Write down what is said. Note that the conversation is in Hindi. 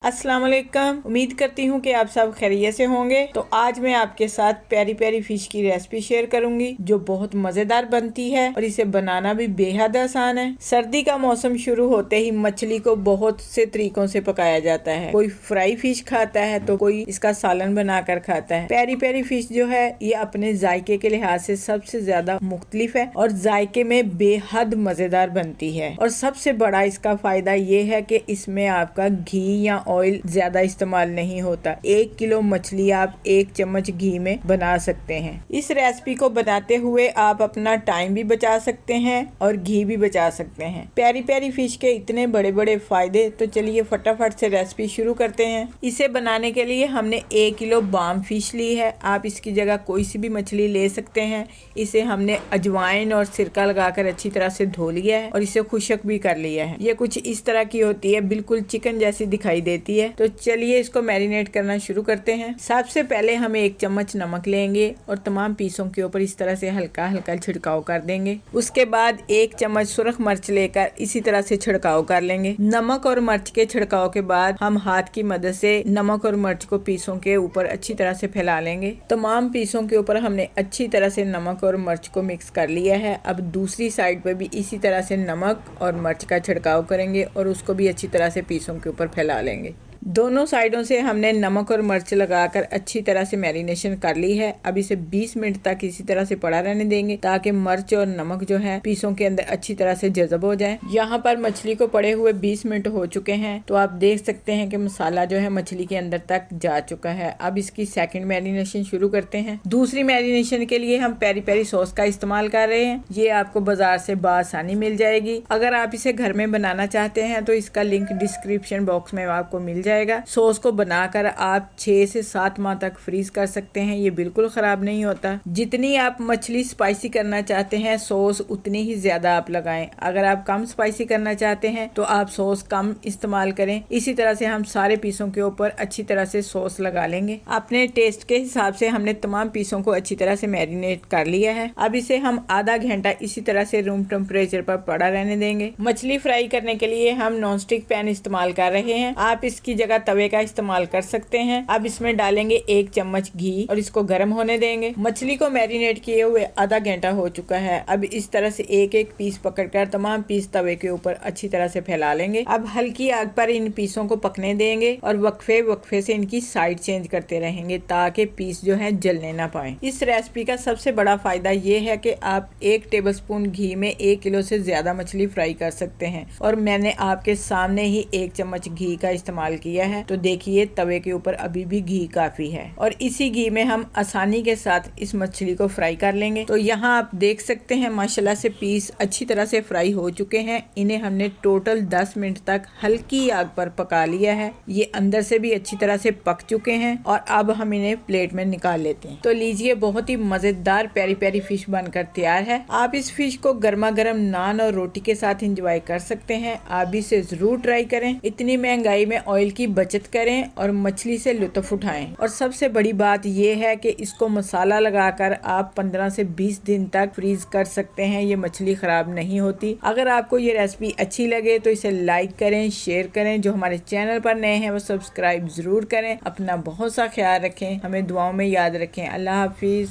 अस्सलाम वालेकुम। उम्मीद करती हूँ कि आप सब खैरियत से होंगे। तो आज मैं आपके साथ प्यारी प्यारी फिश की रेसिपी शेयर करूंगी जो बहुत मजेदार बनती है और इसे बनाना भी बेहद आसान है। सर्दी का मौसम शुरू होते ही मछली को बहुत से तरीकों से पकाया जाता है। कोई फ्राई फिश खाता है तो कोई इसका सालन बनाकर खाता है। प्यारी प्यारी फिश जो है ये अपने जायके के लिहाज से सबसे ज्यादा मुख्तलिफ है और जायके में बेहद मजेदार बनती है। और सबसे बड़ा इसका फायदा ये है कि इसमें आपका घी या ऑयल ज्यादा इस्तेमाल नहीं होता। 1 किलो मछली आप 1 चम्मच घी में बना सकते हैं। इस रेसिपी को बनाते हुए आप अपना टाइम भी बचा सकते हैं और घी भी बचा सकते हैं। प्यारी प्यारी फिश के इतने बड़े बड़े फायदे, तो चलिए फटाफट से रेसिपी शुरू करते हैं। इसे बनाने के लिए हमने 1 किलो बाम फिश ली है। आप इसकी जगह कोई सी भी मछली ले सकते हैं। इसे हमने अजवाइन और सिरका लगाकर अच्छी तरह से धो लिया है और इसे खुशक भी कर लिया है। ये कुछ इस तरह की होती है, बिल्कुल चिकन जैसी दिखाई देती है। तो चलिए इसको मैरिनेट करना शुरू करते हैं। सबसे पहले हम 1 चम्मच नमक लेंगे और तमाम पीसों के ऊपर इस तरह से हल्का हल्का छिड़काव कर देंगे। उसके बाद 1 चम्मच सुरख मिर्च लेकर इसी तरह से छिड़काव कर लेंगे। नमक और मिर्च के छिड़काव के बाद हम हाथ की मदद से नमक और मिर्च को पीसों के ऊपर अच्छी तरह से फैला लेंगे। तमाम पीसों के ऊपर हमने अच्छी तरह से नमक और मिर्च को मिक्स कर लिया है। अब दूसरी साइड पर भी इसी तरह से नमक और मिर्च का छिड़काव करेंगे और उसको भी अच्छी तरह से पीसों के ऊपर फैला लेंगे। दोनों साइडों से हमने नमक और मिर्च लगाकर अच्छी तरह से मैरिनेशन कर ली है। अब इसे 20 मिनट तक इसी तरह से पड़ा रहने देंगे ताकि मिर्च और नमक जो है पीसों के अंदर अच्छी तरह से जज़ब हो जाए। यहाँ पर मछली को पड़े हुए 20 मिनट हो चुके हैं, तो आप देख सकते हैं कि मसाला जो है मछली के अंदर तक जा चुका है। अब इसकी सेकंड मैरिनेशन शुरू करते हैं। दूसरी मैरिनेशन के लिए हम पेरी पेरी सॉस का इस्तेमाल कर रहे हैं। ये आपको बाजार से बआसानी मिल जाएगी। अगर आप इसे घर में बनाना चाहते हैं तो इसका लिंक डिस्क्रिप्शन बॉक्स में आपको मिल जाएगा। सॉस को बनाकर आप 6 से 7 माह तक फ्रीज कर सकते हैं। ये बिल्कुल खराब नहीं होता। जितनी आप मछली स्पाइसी करना चाहते हैं सॉस उतनी ही ज्यादा आप लगाएं। अगर आप कम स्पाइसी करना चाहते हैं तो आप सॉस कम इस्तेमाल करें। इसी तरह से हम सारे पीसों के ऊपर अच्छी तरह से सॉस लगा लेंगे। अपने टेस्ट के हिसाब से हमने तमाम पीसों को अच्छी तरह से मैरिनेट कर लिया है। अब इसे हम आधा घंटा इसी तरह से रूम टेम्परेचर पर पड़ा रहने देंगे। मछली फ्राई करने के लिए हम नॉन स्टिक पैन इस्तेमाल कर रहे हैं। आप इसकी जगह तवे का इस्तेमाल कर सकते हैं। अब इसमें डालेंगे 1 चम्मच घी और इसको गर्म होने देंगे। मछली को मैरिनेट किए हुए आधा घंटा हो चुका है। अब इस तरह से एक एक पीस पकड़कर तमाम पीस तवे के ऊपर अच्छी तरह से फैला लेंगे। अब हल्की आग पर इन पीसों को पकने देंगे और वक्फे वक्फे से इनकी साइड चेंज करते रहेंगे ताकि पीस जो है जलने ना पाए। इस रेसिपी का सबसे बड़ा फायदा ये है कि आप 1 टेबलस्पून घी में 1 किलो से ज्यादा मछली फ्राई कर सकते हैं और मैंने आपके सामने ही 1 चम्मच घी का इस्तेमाल किया है। तो देखिए तवे के ऊपर अभी भी घी काफी है और इसी घी में हम आसानी के साथ इस मछली को फ्राई कर लेंगे। तो यहाँ आप देख सकते हैं माशाल्लाह से पीस अच्छी तरह से फ्राई हो चुके हैं। इन्हें हमने टोटल 10 मिनट तक हल्की आग पर पका लिया है। ये अंदर से भी अच्छी तरह से पक चुके हैं और अब हम इन्हें प्लेट में निकाल लेते हैं। तो लीजिए बहुत ही मजेदार प्यारी प्यारी फिश बनकर तैयार है। आप इस फिश को गर्मा गर्म नान और रोटी के साथ एंजॉय कर सकते हैं। आप भी इसे जरूर ट्राई करें। इतनी महंगाई में ऑयल की बचत करें और मछली से लुत्फ उठाएं। और सबसे बड़ी बात यह है कि इसको मसाला लगाकर आप 15 से 20 दिन तक फ्रीज कर सकते हैं। ये मछली खराब नहीं होती। अगर आपको ये रेसिपी अच्छी लगे तो इसे लाइक करें, शेयर करें। जो हमारे चैनल पर नए हैं वो सब्सक्राइब जरूर करें। अपना बहुत सा ख्याल रखें, हमें दुआओं में याद रखें। अल्लाह हाफिज।